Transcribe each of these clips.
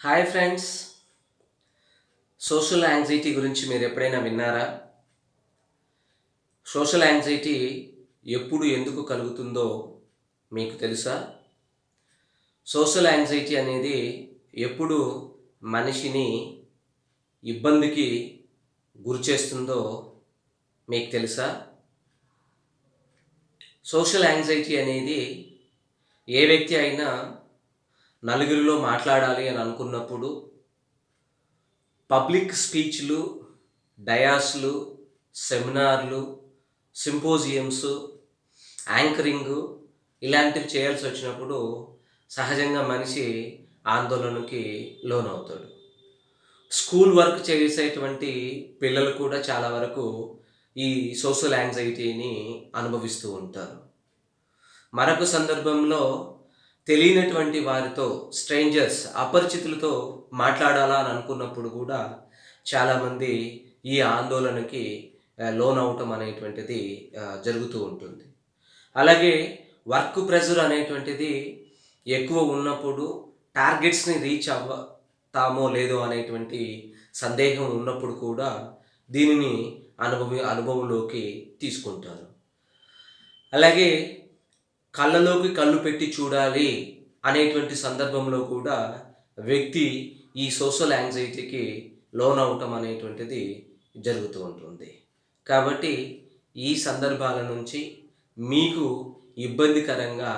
Hi friends, social anxiety గురించి మీరు ఎప్పుడైనా విన్నారా? సోషల్ యాంగ్జైటీ ఎప్పుడు ఎందుకు కలుగుతుందో మీకు తెలుసా? సోషల్ యాంగ్జైటీ అనేది ఎప్పుడు మనిషిని ఇబ్బందికి గురిచేస్తుందో మీకు తెలుసా? సోషల్ యాంగ్జైటీ అనేది ఏ వ్యక్తి అయినా నలుగురిలో మాట్లాడాలి అని అనుకున్నప్పుడు పబ్లిక్ స్పీచ్‌లు, డయాస్‌లు, సెమినార్‌లు, సింపోజియమ్స్, యాంకరింగు ఇలాంటివి చేయాల్సొచ్చినప్పుడు సహజంగా మనిషి ఆందోళనకి లోనవుతాడు. స్కూల్ వర్క్ చేసేటువంటి పిల్లలు కూడా చాలా వరకు ఈ సోషల్ యాంగ్జైటీని అనుభవిస్తూ ఉంటారు. మరొక సందర్భంలో తెలియనటువంటి వారితో, స్ట్రేంజర్స్, అపరిచితులతో మాట్లాడాలా అని అనుకున్నప్పుడు కూడా చాలామంది ఈ ఆందోళనకి లోనవ్వటం అనేటువంటిది జరుగుతూ ఉంటుంది. అలాగే వర్క్ ప్రెషర్ అనేటువంటిది ఎక్కువ ఉన్నప్పుడు టార్గెట్స్‌ని రీచ్ అవ్వతామో లేదో అనేటువంటి సందేహం ఉన్నప్పుడు కూడా దీనిని అనుభవంలోకి తీసుకుంటారు. అలాగే కళ్ళలోకి కళ్ళు పెట్టి చూడాలి అనేటువంటి సందర్భంలో కూడా వ్యక్తి ఈ సోషల్ యాంగ్జైటీకి లోనవ్వటం అనేటువంటిది జరుగుతూ ఉంటుంది. కాబట్టి ఈ సందర్భాల నుంచి మీకు ఇబ్బందికరంగా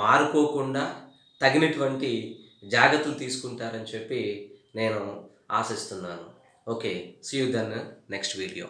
మారిపోకుండా తగినటువంటి జాగ్రత్తలు తీసుకుంటారని చెప్పి నేను ఆశిస్తున్నాను. Okay. See you then next video.